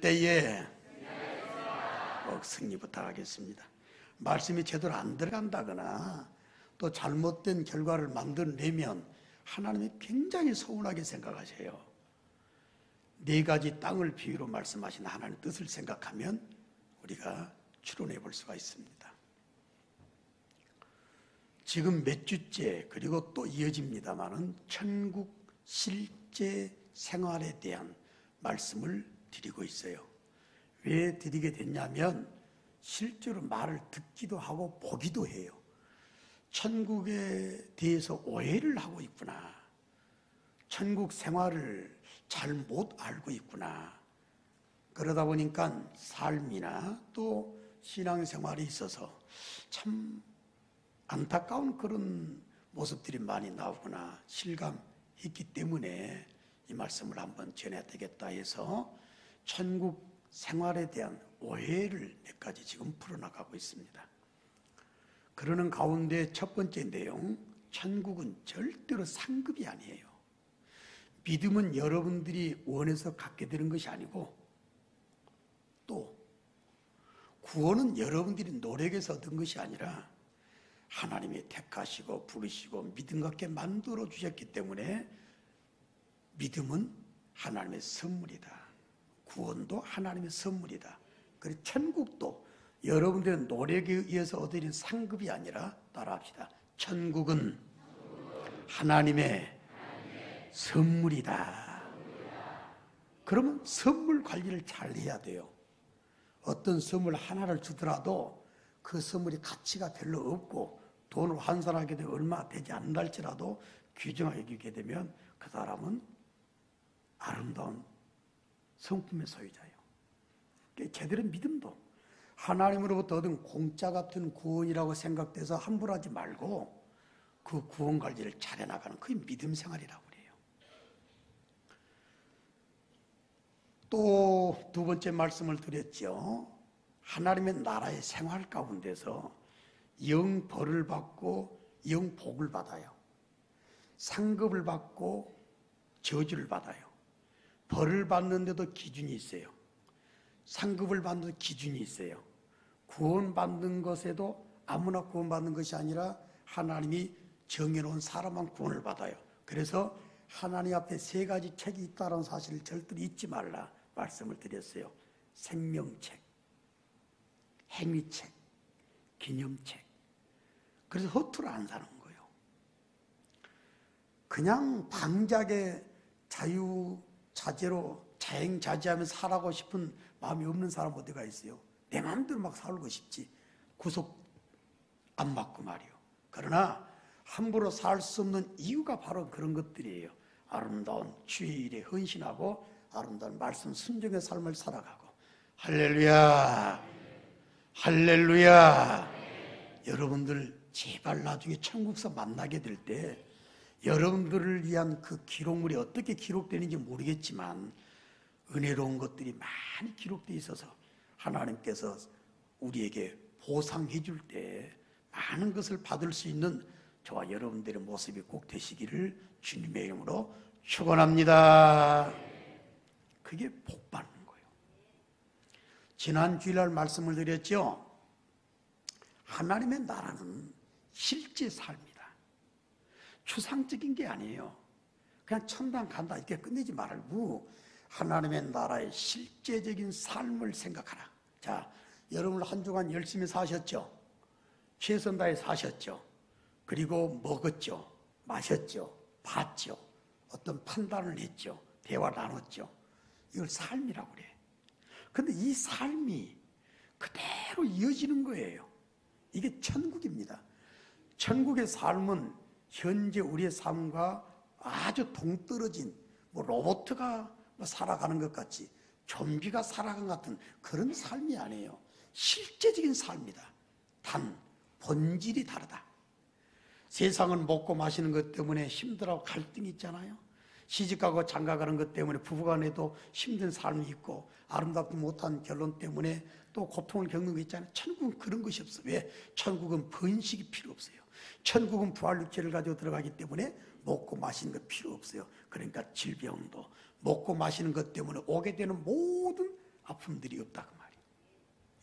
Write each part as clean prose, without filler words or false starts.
때에 꼭 승리 부탁하겠습니다. 말씀이 제대로 안 들어간다거나 또 잘못된 결과를 만들어내면 하나님이 굉장히 서운하게 생각하세요. 네 가지 땅을 비유로 말씀하신 하나님의 뜻을 생각하면 우리가 추론해 볼 수가 있습니다. 지금 몇 주째 그리고 또 이어집니다마는 천국 실제 생활에 대한 말씀을 드리고 있어요. 왜 드리게 됐냐면 실제로 말을 듣기도 하고 보기도 해요. 천국에 대해서 오해를 하고 있구나. 천국 생활을 잘 못 알고 있구나. 그러다 보니까 삶이나 또 신앙생활에 있어서 참 안타까운 그런 모습들이 많이 나오구나 실감했기 때문에 이 말씀을 한번 전해야 되겠다 해서 천국 생활에 대한 오해를 몇 가지 지금 풀어나가고 있습니다. 그러는 가운데 첫 번째 내용, 천국은 절대로 상급이 아니에요. 믿음은 여러분들이 원해서 갖게 되는 것이 아니고 또 구원은 여러분들이 노력해서 얻은 것이 아니라 하나님이 택하시고 부르시고 믿음 갖게 만들어 주셨기 때문에 믿음은 하나님의 선물이다. 구원도 하나님의 선물이다. 그리고 천국도 여러분들의 노력에 의해서 얻은 상급이 아니라 따라합시다. 천국은 하나님의 선물이다. 그러면 선물 관리를 잘 해야 돼요. 어떤 선물 하나를 주더라도 그 선물이 가치가 별로 없고 돈을 환산하게 되면 얼마 되지 않는다할지라도 귀중하게 여기게 되면 그 사람은 아름다운 성품의 소유자예요. 제대로 믿음도 하나님으로부터 얻은 공짜 같은 구원이라고 생각돼서 함부로 하지 말고 그 구원 관리를 잘해 나가는 그게 믿음 생활이라고 그래요. 또 두 번째 말씀을 드렸죠. 하나님의 나라의 생활 가운데서 영 벌을 받고 영 복을 받아요. 상급을 받고 저주를 받아요. 벌을 받는데도 기준이 있어요. 상급을 받는 기준이 있어요. 구원받는 것에도 아무나 구원받는 것이 아니라 하나님이 정해놓은 사람만 구원을 받아요. 그래서 하나님 앞에 세 가지 책이 있다는 사실을 절대로 잊지 말라 말씀을 드렸어요. 생명책, 행위책, 기념책. 그래서 허투루 안 사는 거예요. 그냥 방작의 자유자재로 자행자재하면서 살아가고 싶은 마음이 없는 사람 어디가 있어요? 내 마음대로 막 살고 싶지. 구속 안 받고 말이요. 그러나 함부로 살 수 없는 이유가 바로 그런 것들이에요. 아름다운 주의 일에 헌신하고 아름다운 말씀 순종의 삶을 살아가고. 할렐루야, 할렐루야. 여러분들 제발 나중에 천국서 만나게 될 때 여러분들을 위한 그 기록물이 어떻게 기록되는지 모르겠지만 은혜로운 것들이 많이 기록되어 있어서 하나님께서 우리에게 보상해 줄 때 많은 것을 받을 수 있는 저와 여러분들의 모습이 꼭 되시기를 주님의 이름으로 축원합니다. 그게 복 받는 거예요. 지난 주일날 말씀을 드렸죠. 하나님의 나라는 실제 삶이다. 추상적인 게 아니에요. 그냥 천당 간다 이렇게 끝내지 말고 하나님의 나라의 실제적인 삶을 생각하라. 자, 여러분 한 주간 열심히 사셨죠? 최선 다해 사셨죠? 그리고 먹었죠? 마셨죠? 봤죠? 어떤 판단을 했죠? 대화 나눴죠? 이걸 삶이라고 그래. 근데 이 삶이 그대로 이어지는 거예요. 이게 천국입니다. 천국의 삶은 현재 우리의 삶과 아주 동떨어진 로봇가 살아가는 것 같이 좀비가 살아가는 것 같은 그런 삶이 아니에요. 실제적인 삶이다. 단 본질이 다르다. 세상은 먹고 마시는 것 때문에 힘들어하고 갈등이 있잖아요. 시집가고 장가가는 것 때문에 부부간에도 힘든 삶이 있고 아름답지 못한 결론 때문에 또 고통을 겪는 거 있잖아요. 천국은 그런 것이 없어요. 왜? 천국은 번식이 필요 없어요. 천국은 부활육체를 가지고 들어가기 때문에 먹고 마시는 거 필요 없어요. 그러니까 질병도 먹고 마시는 것 때문에 오게 되는 모든 아픔들이 없다 그 말이에요.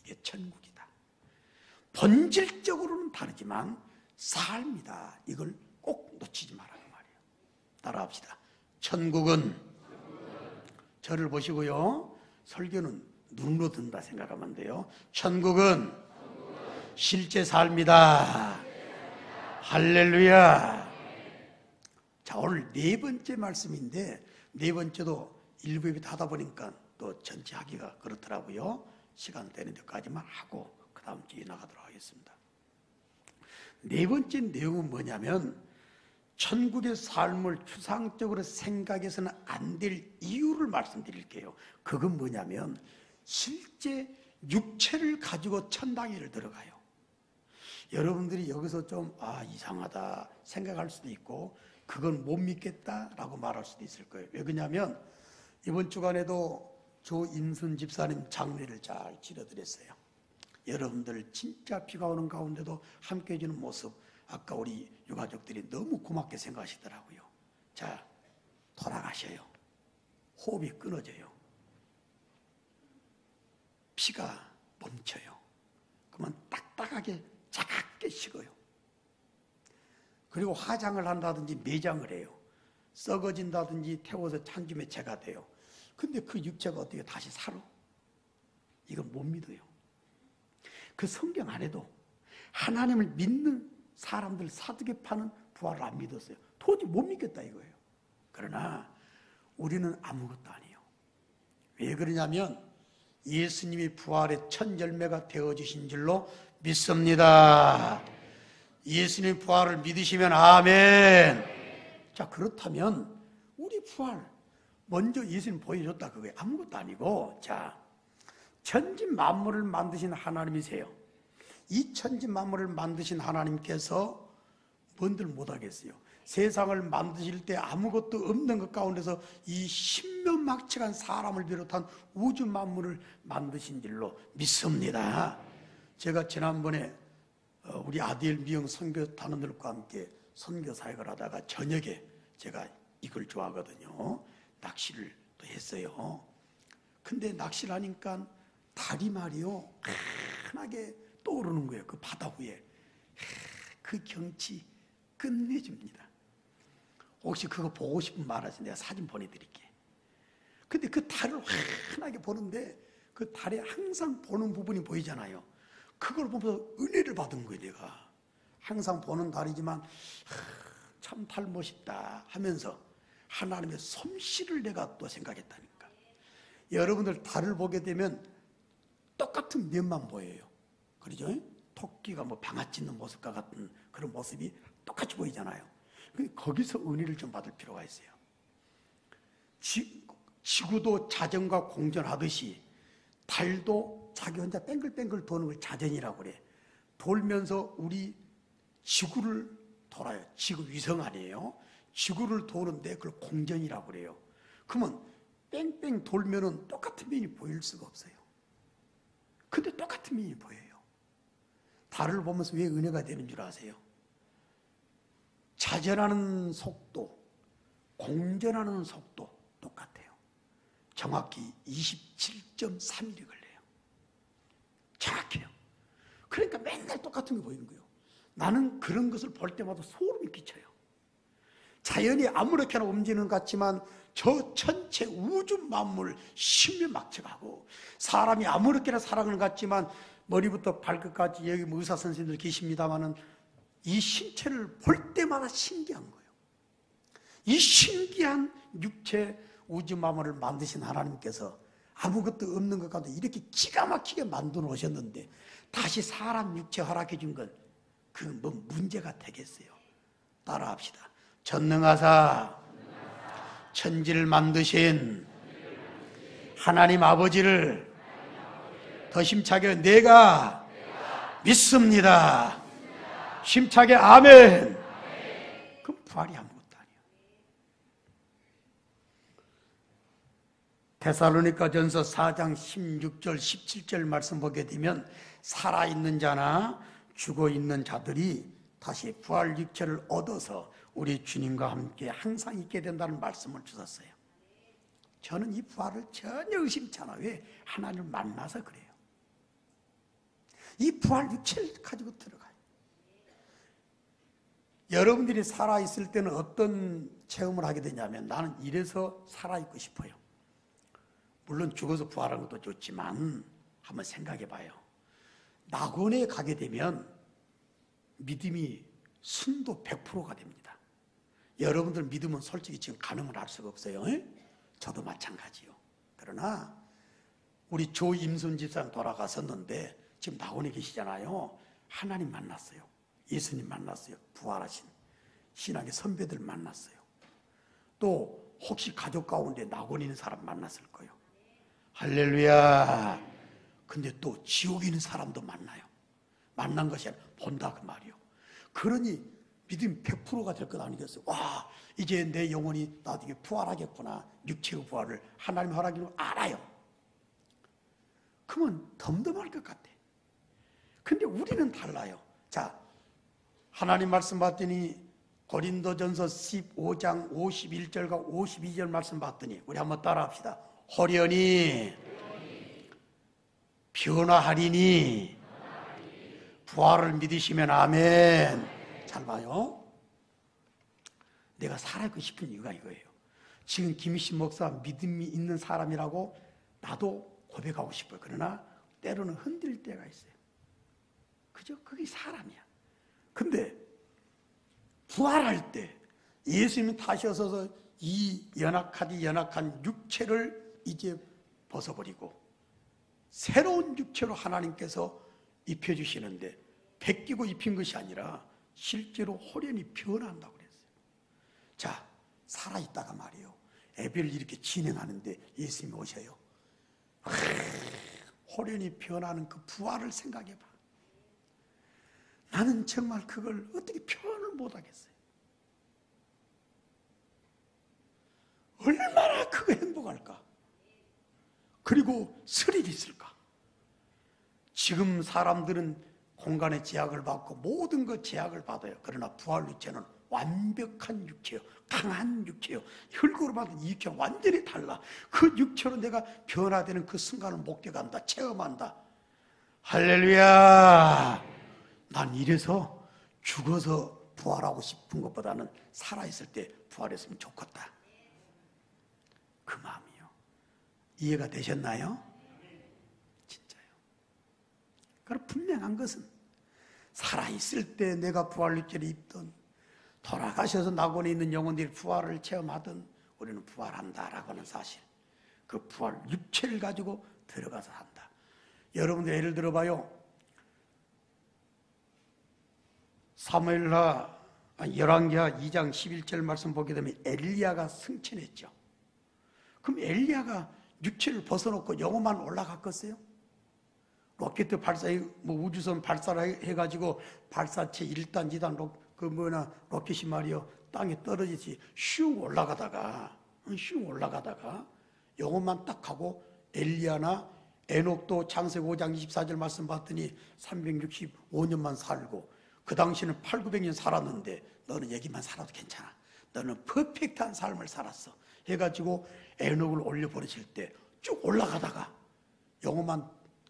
이게 천국이다. 본질적으로는 다르지만 삶이다. 이걸 꼭 놓치지 마라 그 말이에요. 따라합시다. 천국은, 저를 보시고요, 설교는 눈으로 든다 생각하면 돼요. 천국은 실제 삶이다. 할렐루야. 자, 오늘 네 번째 말씀인데, 네 번째도 일부에 하다 보니까 또 전체 하기가 그렇더라고요. 시간 되는 데까지만 하고 그 다음 주에 나가도록 하겠습니다. 네 번째 내용은 뭐냐면, 천국의 삶을 추상적으로 생각해서는 안 될 이유를 말씀드릴게요. 그건 뭐냐면, 실제 육체를 가지고 천당에를 들어가요. 여러분들이 여기서 좀 이상하다 생각할 수도 있고, 그건 못 믿겠다라고 말할 수도 있을 거예요. 왜 그러냐면, 이번 주간에도 조임순 집사님 장례를 잘 치러드렸어요. 여러분들 진짜 비가 오는 가운데도 함께 해주는 모습, 아까 우리 유가족들이 너무 고맙게 생각하시더라고요. 자, 돌아가셔요. 호흡이 끊어져요. 피가 멈춰요. 그러면 딱딱하게 차갑게 식어요. 그리고 화장을 한다든지 매장을 해요. 썩어진다든지 태워서 찬줌에 재가 돼요. 근데 그 육체가 어떻게 다시 살아? 이건 못 믿어요. 그 성경 안에도 하나님을 믿는 사람들 사두개 파는 부활을 안 믿었어요. 도저히 못 믿겠다 이거예요. 그러나 우리는 아무것도 아니에요. 왜 그러냐면 예수님이 부활의 첫 열매가 되어주신 줄로 믿습니다. 예수님 부활을 믿으시면 아멘. 자, 그렇다면 우리 부활 먼저 예수님 보여줬다 그거예요. 아무것도 아니고, 자, 천지 만물을 만드신 하나님이세요. 이 천지 만물을 만드신 하나님께서 뭔들 못하겠어요. 세상을 만드실 때 아무것도 없는 것 가운데서 이 신명막측한 사람을 비롯한 우주 만물을 만드신 줄로 믿습니다. 제가 지난번에 우리 아디엘 미영 선교 단원들과 함께 선교 사역을 하다가 저녁에 제가 이걸 좋아하거든요. 낚시를 또 했어요. 근데 낚시를 하니까 달이 말이요 환하게 떠오르는 거예요. 그 바다 위에. 그 경치 끝내줍니다. 혹시 그거 보고 싶으면 말하세요. 내가 사진 보내드릴게. 근데 그 달을 환하게 보는데 그 달에 항상 보는 부분이 보이잖아요. 그걸 보면서 은혜를 받은 거예요. 내가 항상 보는 달이지만 참 달 멋있다 하면서 하나님의 솜씨를 내가 또 생각했다니까. 여러분들 달을 보게 되면 똑같은 면만 보여요. 그러죠? 토끼가 뭐 방아 찢는 모습과 같은 그런 모습이 똑같이 보이잖아요. 거기서 은혜를 좀 받을 필요가 있어요. 지구도 자전과 공전하듯이 달도 자기 혼자 뺑글뺑글 도는 걸 자전이라고 그래. 돌면서 우리 지구를 돌아요. 지구 위성 아니에요. 지구를 도는데 그걸 공전이라고 그래요. 그러면 뺑뺑 돌면은 똑같은 면이 보일 수가 없어요. 근데 똑같은 면이 보여요. 달을 보면서 왜 은혜가 되는 줄 아세요? 자전하는 속도, 공전하는 속도 똑같아요. 정확히 27.3일이 걸려요. 정확해요. 그러니까 맨날 똑같은 게 보이는 거예요. 나는 그런 것을 볼 때마다 소름이 끼쳐요. 자연이 아무렇게나 움직이는 것 같지만 저 전체 우주 만물 신묘막측하고 사람이 아무렇게나 살아가는 것 같지만 머리부터 발끝까지 여기 뭐 의사 선생님들 계십니다마는 이 신체를 볼 때마다 신기한 거예요. 이 신기한 육체 우주 만물을 만드신 하나님께서 아무것도 없는 것 같은데 이렇게 기가 막히게 만들어 오셨는데 다시 사람 육체 허락해 준 건 그 뭐 문제가 되겠어요. 따라합시다. 전능하사 천지를 만드신 하나님 아버지를 더 힘차게 내가 믿습니다. 힘차게 아멘. 그럼 부활이 아무것도 아니에요. 데살로니가전서 4장 16절 17절 말씀 보게 되면 살아있는 자나 죽어있는 자들이 다시 부활 육체를 얻어서 우리 주님과 함께 항상 있게 된다는 말씀을 주셨어요. 저는 이 부활을 전혀 의심치 않아요. 왜? 하나님을 만나서 그래요. 이 부활 육체를 가지고 들어가요. 여러분들이 살아있을 때는 어떤 체험을 하게 되냐면, 나는 이래서 살아있고 싶어요. 물론 죽어서 부활하는 것도 좋지만 한번 생각해 봐요. 낙원에 가게 되면 믿음이 순도 100%가 됩니다. 여러분들 믿음은 솔직히 지금 가늠을 할 수가 없어요. 저도 마찬가지요. 그러나 우리 조임순 집사님 돌아가셨는데 지금 낙원에 계시잖아요. 하나님 만났어요. 예수님 만났어요. 부활하신 신앙의 선배들 만났어요. 또 혹시 가족 가운데 낙원에 있는 사람 만났을 거예요. 할렐루야. 근데 또 지옥에 있는 사람도 만나요. 만난 것이 아니라 본다 그 말이요. 그러니 믿음이 100%가 될 것 아니겠어요? 와, 이제 내 영혼이 나중에 부활하겠구나. 육체의 부활을 하나님 허락이로 알아요. 그러면 덤덤할 것 같아. 근데 우리는 달라요. 자, 하나님 말씀 봤더니 고린도전서 15장 51절과 52절 말씀 봤더니 우리 한번 따라합시다. 호련히 변화하리니 부활을 믿으시면 아멘. 잘 봐요. 내가 살아있고 싶은 이유가 이거예요. 지금 김희신 목사 믿음이 있는 사람이라고 나도 고백하고 싶어요. 그러나 때로는 흔들릴 때가 있어요. 그죠? 그게 사람이야. 근데 부활할 때 예수님이 타셔서 이 연약한 육체를 이제 벗어버리고 새로운 육체로 하나님께서 입혀주시는데 베끼고 입힌 것이 아니라 실제로 호련히 변화한다고 그랬어요. 자, 살아있다가 말이에요. 예배를 이렇게 진행하는데 예수님이 오셔요. 호련히 변하는 그 부활을 생각해봐. 나는 정말 그걸 어떻게 표현을 못하겠어요. 얼마나 그거 행복할까? 그리고 스릴이 있을까? 지금 사람들은 공간의 제약을 받고 모든 것 제약을 받아요. 그러나 부활 육체는 완벽한 육체요, 강한 육체요. 혈구로 받은 이 육체는 완전히 달라. 그 육체로 내가 변화되는 그 순간을 목격한다, 체험한다. 할렐루야. 난 이래서 죽어서 부활하고 싶은 것보다는 살아있을 때 부활했으면 좋겠다. 그 마음이요. 이해가 되셨나요? 진짜요. 그럼 분명한 것은 살아있을 때 내가 부활 육체를 입던, 돌아가셔서 낙원에 있는 영혼들이 부활을 체험하던 우리는 부활한다라고 하는 사실, 그 부활 육체를 가지고 들어가서 한다. 여러분들 예를 들어봐요. 사무엘하 열왕기하 2장 11절 말씀 보게 되면 엘리야가 승천했죠. 그럼 엘리야가 육체를 벗어놓고 영혼만 올라갔겠어요? 로켓 발사해, 우주선 발사를 해가지고 발사체 1단, 2단 로켓이 말이요 땅에 떨어지지 슝 올라가다가 영혼만 딱 하고 엘리야나 에녹도 창세기 5장 24절 말씀 봤더니 365년만 살고, 그 당시는 800~900년 살았는데 너는 여기만 살아도 괜찮아. 너는 퍼펙트한 삶을 살았어. 해가지고 에녹을 올려버리실 때 쭉 올라가다가 영혼만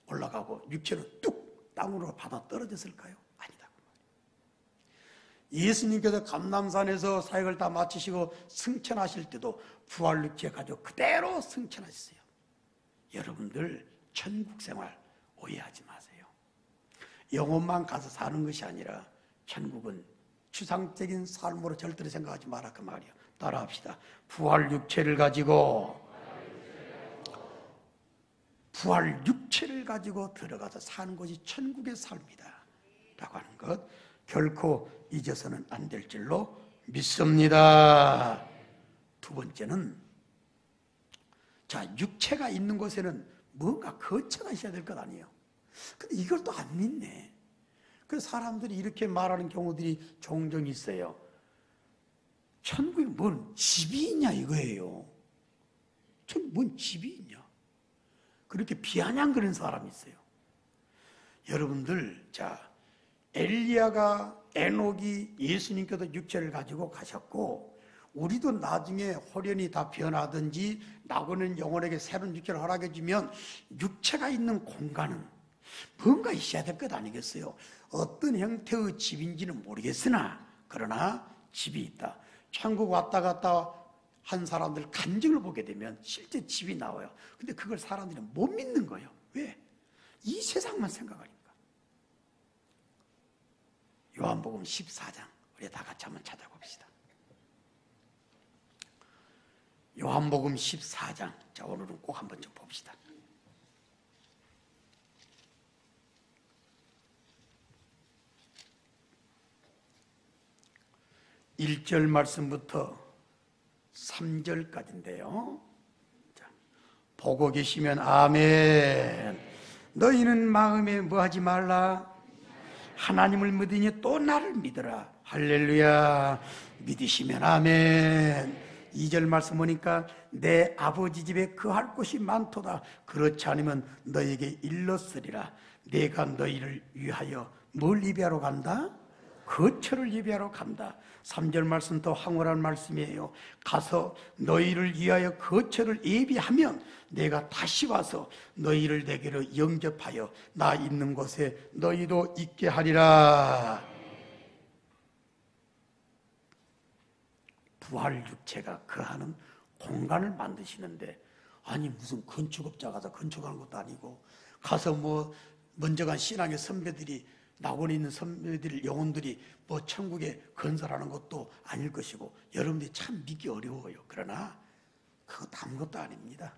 올라가고 육체는 뚝 땅으로 받아 떨어졌을까요? 아니다. 예수님께서 감람산에서 사역을 다 마치시고 승천하실 때도 부활 육체 가지고 그대로 승천하셨어요. 여러분들 천국 생활 오해하지 마세요. 영혼만 가서 사는 것이 아니라 천국은 추상적인 삶으로 절대로 생각하지 마라 그 말이에요. 따라합시다. 부활 육체를 가지고 들어가서 사는 것이 천국의 삶이다 라고 하는 것 결코 잊어서는 안 될 줄로 믿습니다. 두 번째는, 자, 육체가 있는 곳에는 뭔가 거처가 있어야 될 것 아니에요. 근데 이걸 또 안 믿네. 그 사람들이 이렇게 말하는 경우들이 종종 있어요. 천국에 뭔 집이 있냐 이거예요. 천국에 뭔 집이 있냐. 그렇게 비아냥거리는 사람이 있어요. 여러분들, 자, 엘리야가 에녹이 예수님께서 육체를 가지고 가셨고 우리도 나중에 홀연히 다 변하든지 나고는 영혼에게 새로운 육체를 허락해 주면 육체가 있는 공간은 뭔가 있어야 될 것 아니겠어요? 어떤 형태의 집인지는 모르겠으나 그러나 집이 있다. 천국 왔다 갔다 한 사람들 간증을 보게 되면 실제 집이 나와요. 근데 그걸 사람들이 못 믿는 거예요. 왜? 이 세상만 생각하니까. 요한복음 14장 우리 다 같이 한번 찾아봅시다. 요한복음 14장. 자, 오늘은 꼭 한번 좀 봅시다. (1절) 말씀부터 3절까지인데요. 자, 보고 계시면 아멘. 너희는 마음에 뭐하지 말라. 하나님을 믿으니 또 나를 믿어라. 할렐루야. 믿으시면 아멘. 2절 말씀 보니까 내 아버지 집에 거할 곳이 많도다. 그렇지 않으면 너에게 일렀으리라. 내가 너희를 위하여 뭘 예비하러 간다? 거처를 예비하러 간다. 3절 말씀 더 황홀한 말씀이에요. 가서 너희를 위하여 거처를 예비하면 내가 다시 와서 너희를 내게로 영접하여 나 있는 곳에 너희도 있게 하리라. 부활 육체가 거하는 공간을 만드시는데, 아니 무슨 건축업자 가서 건축하는 것도 아니고 가서 뭐 먼저 간 신앙의 선배들이 낙원에 있는 선배들 영혼들이 뭐 천국에 건설하는 것도 아닐 것이고 여러분들이 참 믿기 어려워요. 그러나 그거 아무것도 아닙니다.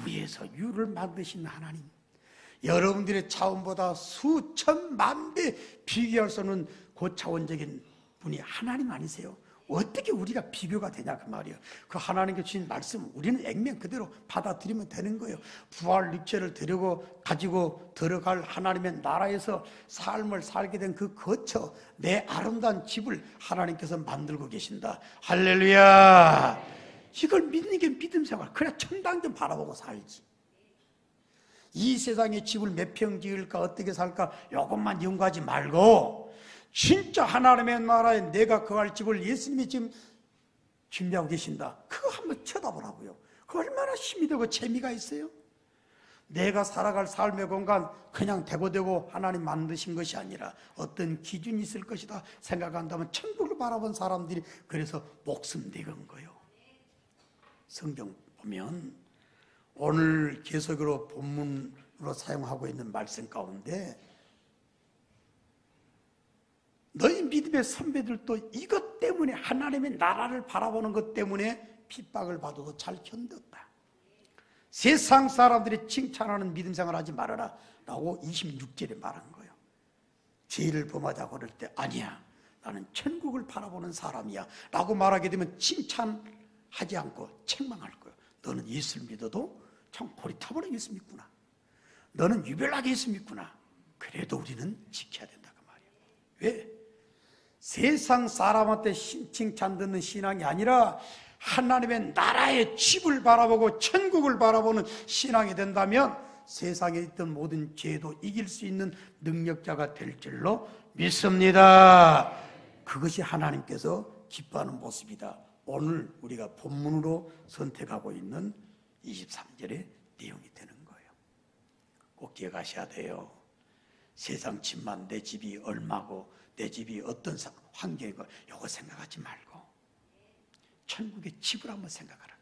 무에서 유를 만드신 하나님, 여러분들의 차원보다 수천만 배 비교할 수 없는 고차원적인 분이 하나님 아니세요? 어떻게 우리가 비교가 되냐 그 말이에요. 그 하나님께 주신 말씀 우리는 액면 그대로 받아들이면 되는 거예요. 부활 육체를 가지고 들어갈 하나님의 나라에서 삶을 살게 된 그 거처, 내 아름다운 집을 하나님께서 만들고 계신다. 할렐루야. 이걸 믿는 게 믿음 생활. 그래 천당 좀 바라보고 살지. 이 세상에 집을 몇 평 지을까 어떻게 살까 이것만 연구하지 말고 진짜 하나님의 나라에 내가 거할 집을 예수님이 지금 준비하고 계신다. 그거 한번 쳐다보라고요. 그 얼마나 힘이 되고 재미가 있어요. 내가 살아갈 삶의 공간 그냥 대고대고 하나님 만드신 것이 아니라 어떤 기준이 있을 것이다 생각한다면 천국을 바라본 사람들이 그래서 목숨 내건 거예요. 성경 보면 오늘 계속으로 본문으로 사용하고 있는 말씀 가운데 너희 믿음의 선배들도 이것 때문에 하나님의 나라를 바라보는 것 때문에 핍박을 받아도 잘 견뎠다. 세상 사람들이 칭찬하는 믿음 생활 하지 말아라 라고 26절에 말한 거예요. 죄를 범하자고 그럴 때 아니야 나는 천국을 바라보는 사람이야 라고 말하게 되면 칭찬하지 않고 책망할 거예요. 너는 예수를 믿어도 참 고리타분한 예수 믿구나. 너는 유별나게 예수 믿구나. 그래도 우리는 지켜야 된다 그 말이에요. 왜? 세상 사람한테 칭찬 듣는 신앙이 아니라 하나님의 나라의 집을 바라보고 천국을 바라보는 신앙이 된다면 세상에 있던 모든 죄도 이길 수 있는 능력자가 될 줄로 믿습니다. 그것이 하나님께서 기뻐하는 모습이다. 오늘 우리가 본문으로 선택하고 있는 23절의 내용이 되는 거예요. 꼭 기억하셔야 돼요. 세상 집만 내 집이 얼마고 내 집이 어떤 환경이고 이거 생각하지 말고 천국의 집을 한번 생각하라.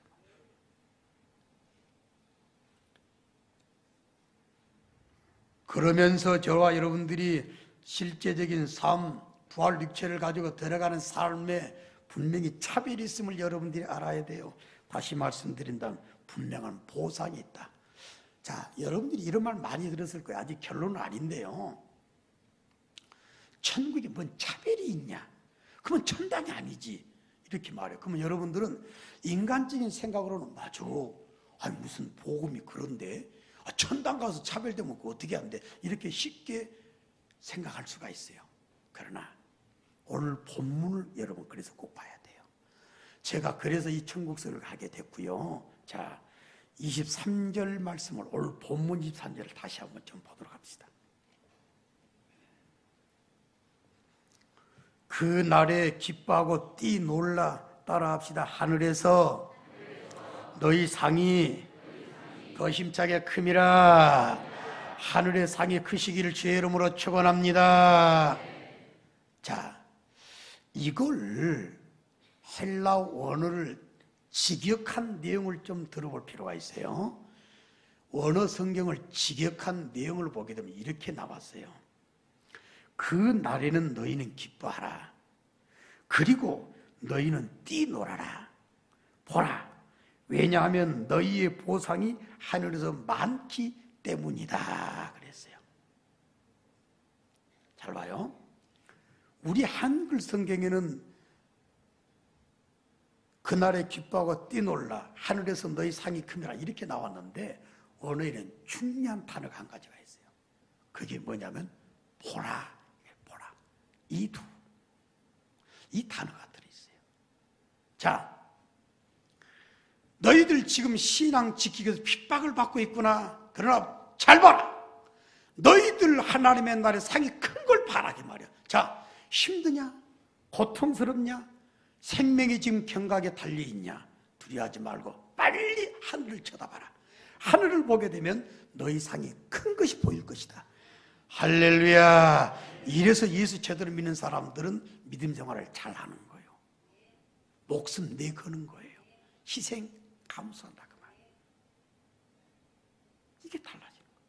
그러면서 저와 여러분들이 실제적인 삶, 부활 육체를 가지고 들어가는 삶에 분명히 차별이 있음을 여러분들이 알아야 돼요. 다시 말씀드린다면 분명한 보상이 있다. 자, 여러분들이 이런 말 많이 들었을 거예요. 아직 결론은 아닌데요. 천국에 뭔 차별이 있냐? 그러면 천당이 아니지. 이렇게 말해요. 그러면 여러분들은 인간적인 생각으로는 맞아. 아니 무슨 복음이 그런데 천당 가서 차별되면 그거 어떻게 한대? 이렇게 쉽게 생각할 수가 있어요. 그러나 오늘 본문을 여러분 그래서 꼭 봐야 돼요. 제가 그래서 이 천국설을 하게 됐고요. 자, 23절 말씀을 오늘 본문 23절을 다시 한번 좀 보도록 합시다. 그 날에 기뻐하고 뛰놀라 따라합시다. 하늘에서 너희 상이 더 힘차게 큼이라. 하늘의 상이 크시기를 주의 이름으로 축원합니다. 자, 이걸 헬라 원어를 직역한 내용을 좀 들어볼 필요가 있어요. 원어 성경을 직역한 내용을 보게 되면 이렇게 나왔어요. 그 날에는 너희는 기뻐하라. 그리고 너희는 뛰놀아라. 보라. 왜냐하면 너희의 보상이 하늘에서 많기 때문이다. 그랬어요. 잘 봐요. 우리 한글 성경에는 그날에 기뻐하고 뛰놀라. 하늘에서 너희 상이 큼이라. 이렇게 나왔는데 원어에는 중요한 단어가 한 가지가 있어요. 그게 뭐냐면 보라. 보라. 이 단어가 들어있어요. 자, 너희들 지금 신앙 지키기 위해서 핍박을 받고 있구나. 그러나 잘 봐라. 너희들 하나님의 날에 상이 큰 걸 바라게 말이야. 자, 힘드냐? 고통스럽냐? 생명이 지금 경각에 달려있냐? 두려워하지 말고 빨리 하늘을 쳐다봐라. 하늘을 보게 되면 너희 상이 큰 것이 보일 것이다. 할렐루야. 이래서 예수 제대로 믿는 사람들은 믿음 생활을 잘하는 거예요. 목숨 내거는 거예요. 희생 감수한다 그 말이에요. 이게 달라지는 거예요.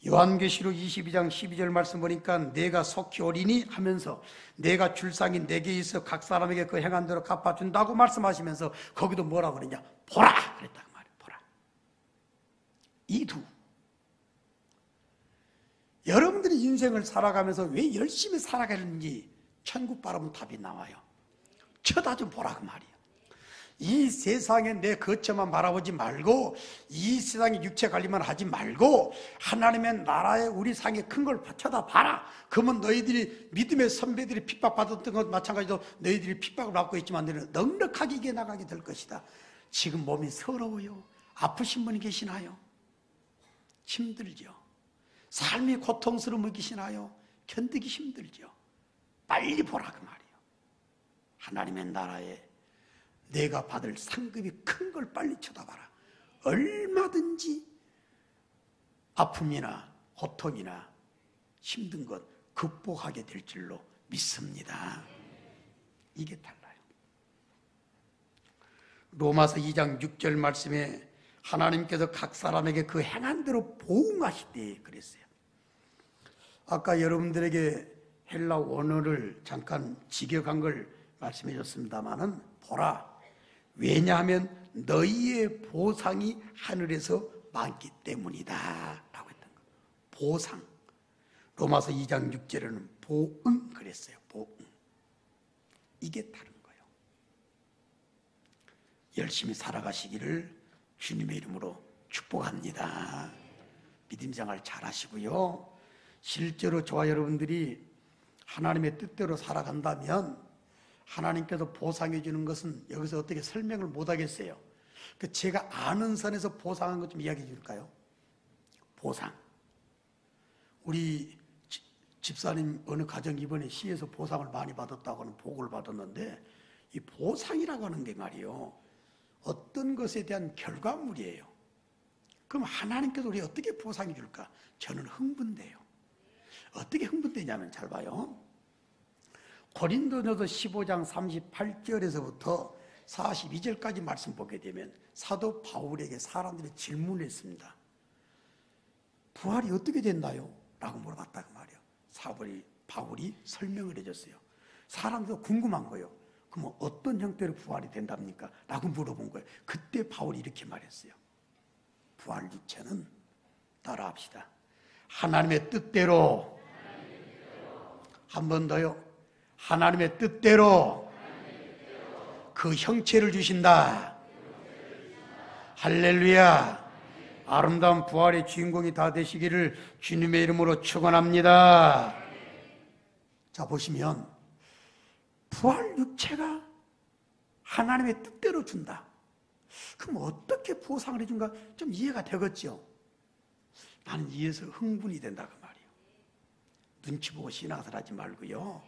요한계시록 22장 12절 말씀 보니까 내가 속히 오리니 하면서 내가 줄 상이 내게 있어 각 사람에게 그 행한 대로 갚아준다고 말씀하시면서 거기도 뭐라고 그러냐? 보라! 그랬다 그 말이에요. 보라. 이두. 여러분들이 인생을 살아가면서 왜 열심히 살아가는지 천국 바라보면 답이 나와요. 쳐다 좀 보라 그 말이에요. 이 세상에 내 거처만 바라보지 말고 이 세상에 육체 관리만 하지 말고 하나님의 나라에 우리 상에 큰 걸 쳐다봐라. 그러면 너희들이 믿음의 선배들이 핍박받았던 것 마찬가지로 너희들이 핍박을 받고 있지만 너희는 넉넉하게 이겨나가게 될 것이다. 지금 몸이 서러워요. 아프신 분이 계시나요? 힘들죠. 삶이 고통스러움을 계시나요? 견디기 힘들죠. 빨리 보라 그 말이에요. 하나님의 나라에 내가 받을 상급이 큰 걸 빨리 쳐다봐라. 얼마든지 아픔이나 고통이나 힘든 것 극복하게 될 줄로 믿습니다. 이게 달라요. 로마서 2장 6절 말씀에 하나님께서 각 사람에게 그 행한 대로 보응하시되 그랬어요. 아까 여러분들에게 헬라 원어를 잠깐 직역한 걸 말씀해 줬습니다마는 보라. 왜냐하면 너희의 보상이 하늘에서 많기 때문이다 라고 했던 거예요. 보상. 로마서 2장 6절에는 보응 그랬어요. 보응. 이게 다른 거예요. 열심히 살아가시기를 주님의 이름으로 축복합니다. 믿음 생활 잘 하시고요. 실제로 저와 여러분들이 하나님의 뜻대로 살아간다면 하나님께서 보상해 주는 것은 여기서 어떻게 설명을 못 하겠어요. 제가 아는 선에서 보상한 것 좀 이야기해 줄까요? 보상. 우리 집사님 어느 가정 이번에 시에서 보상을 많이 받았다고는 보고를 받았는데 이 보상이라고 하는 게 말이요. 어떤 것에 대한 결과물이에요. 그럼 하나님께서 우리 어떻게 보상해 줄까? 저는 흥분돼요. 어떻게 흥분되냐면 잘 봐요. 고린도전서 15장 38절에서부터 42절까지 말씀 보게 되면 사도 바울에게 사람들이 질문을 했습니다. 부활이 어떻게 됐나요? 라고 물어봤다 그 말이에요. 바울이 설명을 해줬어요. 사람들도 궁금한 거예요. 그럼 어떤 형태로 부활이 된답니까? 라고 물어본 거예요. 그때 바울이 이렇게 말했어요. 부활 육체는 따라합시다. 하나님의 뜻대로 한 번 더요. 하나님의 뜻대로 그 형체를 주신다. 할렐루야. 아름다운 부활의 주인공이 다 되시기를 주님의 이름으로 축원합니다. 자 보시면 부활 육체가 하나님의 뜻대로 준다. 그럼 어떻게 보상을 해준가 좀 이해가 되겠죠. 나는 이해해서 흥분이 된다 그 말이에요. 눈치 보고 신앙을 하지 말고요.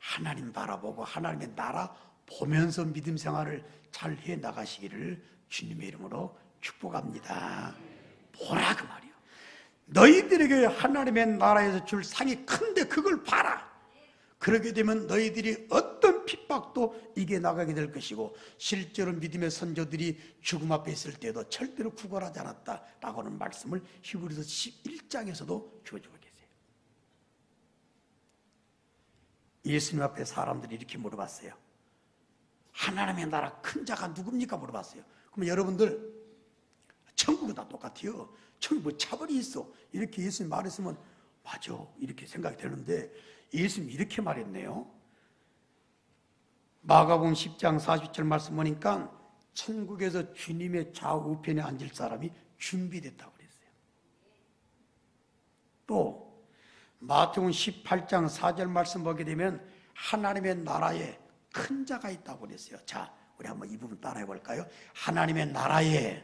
하나님 바라보고 하나님의 나라 보면서 믿음 생활을 잘 해 나가시기를 주님의 이름으로 축복합니다. 보라 그 말이요. 너희들에게 하나님의 나라에서 줄 상이 큰데 그걸 봐라. 그러게 되면 너희들이 어떤 핍박도 이겨나가게 될 것이고 실제로 믿음의 선조들이 죽음 앞에 있을 때도 절대로 구걸하지 않았다라고 하는 말씀을 히브리서 11장에서도 주어주고 계세요. 예수님 앞에 사람들이 이렇게 물어봤어요. 하나님의 나라 큰 자가 누굽니까? 물어봤어요. 그러면 여러분들 천국은 다 똑같아요. 천국 뭐 차별이 있어. 이렇게 예수님 말했으면 맞아 이렇게 생각이 되는데 예수님 이렇게 말했네요. 마가복음 10장 40절 말씀 보니까 천국에서 주님의 좌우편에 앉을 사람이 준비됐다고 그랬어요. 또 마태복음 18장 4절 말씀 보게 되면 하나님의 나라에 큰 자가 있다고 그랬어요. 자, 우리 한번 이 부분 따라해 볼까요? 하나님의 나라에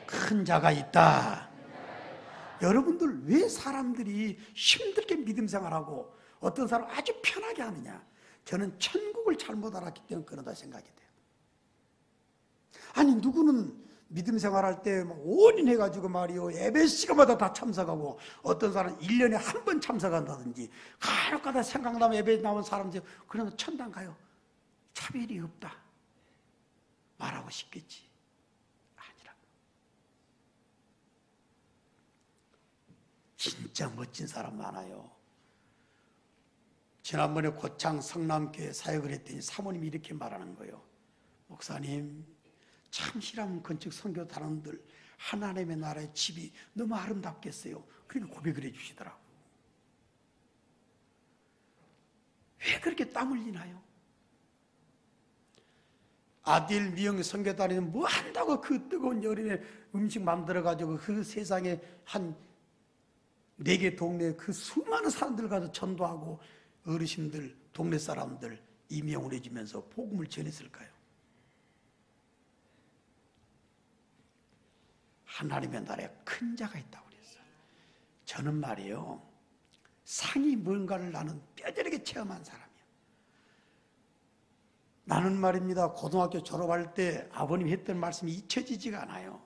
큰 자가 있다. 여러분들 왜 사람들이 힘들게 믿음 생활하고 어떤 사람 아주 편하게 하느냐? 저는 천국을 잘못 알았기 때문에 그러다 생각이 돼요. 아니 누구는 믿음 생활할 때 올인해가지고 말이요 예배 시간마다 다 참석하고 어떤 사람은 1년에 한 번 참석한다든지 간혹가다 생각나면 예배 나온 사람들 그러면 천당 가요. 차별이 없다 말하고 싶겠지. 아니라고. 진짜 멋진 사람 많아요. 지난번에 고창 성남교회 사역을 했더니 사모님이 이렇게 말하는 거예요. 목사님 참 실험 건축 선교 단원들 하나님의 나라의 집이 너무 아름답겠어요. 그렇게 고백을 해주시더라고. 왜 그렇게 땀 흘리나요? 아딜 미영 선교단에는 뭐 한다고 그 뜨거운 여름에 음식 만들어가지고 그 세상에 한 4개 동네에 그 수많은 사람들 가서 전도하고 어르신들 동네 사람들 임명을 해주면서 복음을 전했을까요? 하나님의 나라에 큰 자가 있다고 그랬어요. 저는 말이에요 상이 뭔가를 나는 뼈저리게 체험한 사람이에요. 나는 말입니다 고등학교 졸업할 때 아버님이 했던 말씀이 잊혀지지가 않아요.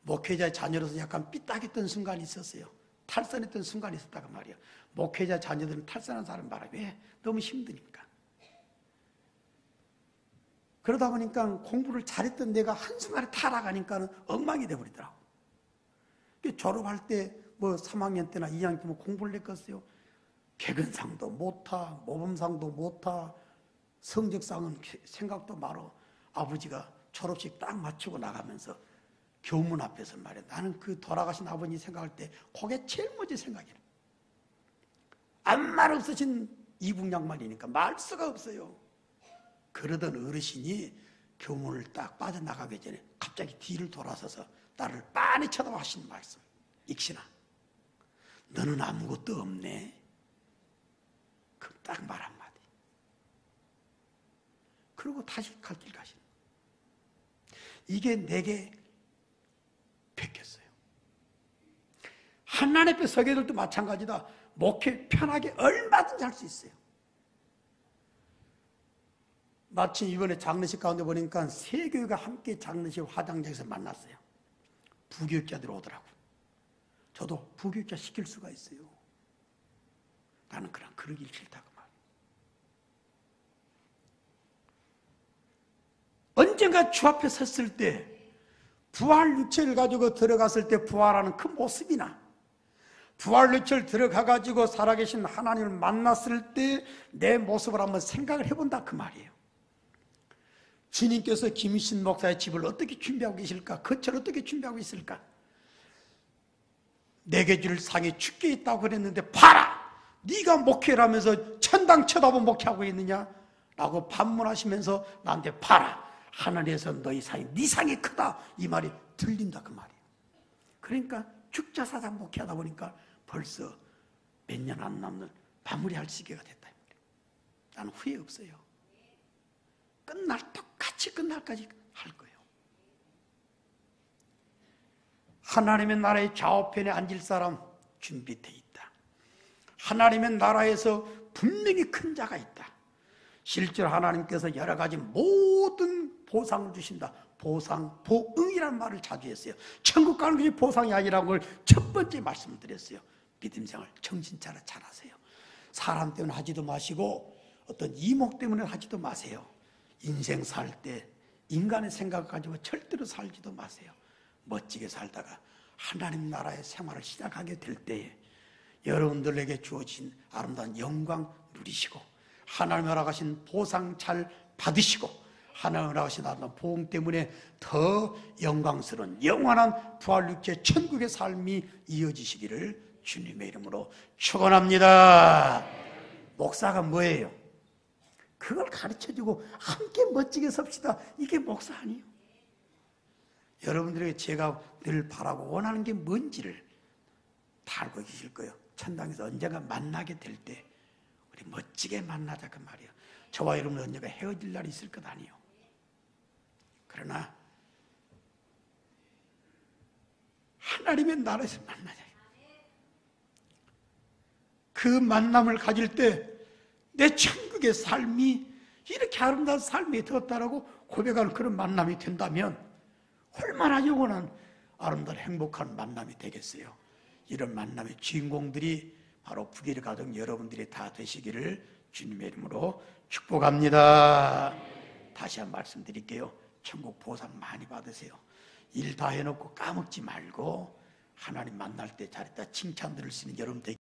목회자 자녀로서 약간 삐딱했던 순간이 있었어요. 탈선했던 순간이 있었다고 말이에요. 목회자 자녀들은 탈선한 사람 말아요. 왜? 너무 힘드니까. 그러다 보니까 공부를 잘했던 내가 한순간에 타락하니까 엉망이 돼버리더라고. 졸업할 때 뭐 3학년 때나 2학년 때 뭐 공부를 했겠어요. 개근상도 못하, 모범상도 못하, 성적상은 생각도 말어. 아버지가 졸업식 딱 마치고 나가면서 교문 앞에서 말이야. 나는 그 돌아가신 아버님 생각할 때 그게 제일 먼저 생각이 나. 아무 말 없으신 이북양말이니까 말 수가 없어요. 그러던 어르신이 교문을 딱 빠져나가기 전에 갑자기 뒤를 돌아서서 나를 빤히 쳐다봐 하시는 말씀. 익신아, 너는 아무것도 없네. 그럼 딱 말 한마디. 그리고 다시 갈 길 가시는 거예요. 이게 내게 베꼈어요. 하나님 앞에 서게 될 때 마찬가지다. 목회 편하게 얼마든지 할 수 있어요. 마침 이번에 장례식 가운데 보니까 세 교회가 함께 장례식 화장장에서 만났어요. 부교육자들 오더라고. 저도 부교육자 시킬 수가 있어요. 나는 그냥 그러길 싫다고 말. 언젠가 주 앞에 섰을 때 부활 육체를 가지고 들어갔을 때 부활하는 그 모습이나 부활 육체를 들어가가지고 살아계신 하나님을 만났을 때 내 모습을 한번 생각을 해본다 그 말이에요. 주님께서 김희신 목사의 집을 어떻게 준비하고 계실까? 거처를 어떻게 준비하고 있을까? 내게 줄 상이 죽게 있다고 그랬는데 봐라! 네가 목회를 하면서 천당 쳐다보고 목회하고 있느냐? 라고 반문하시면서 나한테 봐라! 하늘에서 너희 상이 네 상이 크다! 이 말이 들린다 그 말이에요. 그러니까 죽자사자 목회하다 보니까 벌써 몇 년 안 남는 마무리할 시기가 됐다. 나는 후회 없어요. 똑같이 끝날까지 할 거예요. 하나님의 나라의 좌우편에 앉을 사람 준비되어 있다. 하나님의 나라에서 분명히 큰 자가 있다. 실제로 하나님께서 여러 가지 모든 보상을 주신다. 보상, 보응이라는 말을 자주 했어요. 천국 가는 것이 보상이 아니라는 걸 첫 번째 말씀을 드렸어요. 믿음 생활 정신 차려 잘하세요. 사람 때문에 하지도 마시고 어떤 이목 때문에 하지도 마세요. 인생 살 때 인간의 생각을 가지고 절대로 살지도 마세요. 멋지게 살다가 하나님 나라의 생활을 시작하게 될 때에 여러분들에게 주어진 아름다운 영광 누리시고 하나님 허락하신 보상 잘 받으시고 하나님 허락하신 아름다운 보응 때문에 더 영광스러운 영원한 부활육체 천국의 삶이 이어지시기를 주님의 이름으로 축원합니다. 목사가 뭐예요? 그걸 가르쳐주고 함께 멋지게 섭시다. 이게 목사 아니에요. 여러분들에게 제가 늘 바라고 원하는 게 뭔지를 다 알고 계실 거예요. 천당에서 언젠가 만나게 될 때 우리 멋지게 만나자 그 말이에요. 저와 여러분 언젠가 헤어질 날이 있을 것 아니에요. 그러나 하나님의 나라에서 만나자. 그 만남을 가질 때 내 천국의 삶이 이렇게 아름다운 삶이 되었다라고 고백하는 그런 만남이 된다면 얼마나 영원한 아름다운 행복한 만남이 되겠어요. 이런 만남의 주인공들이 바로 부귀를 가진 여러분들이 다 되시기를 주님의 이름으로 축복합니다. 다시 한 번 말씀드릴게요. 천국 보상 많이 받으세요. 일 다 해놓고 까먹지 말고 하나님 만날 때 잘했다 칭찬 들을 수 있는 여러분 되게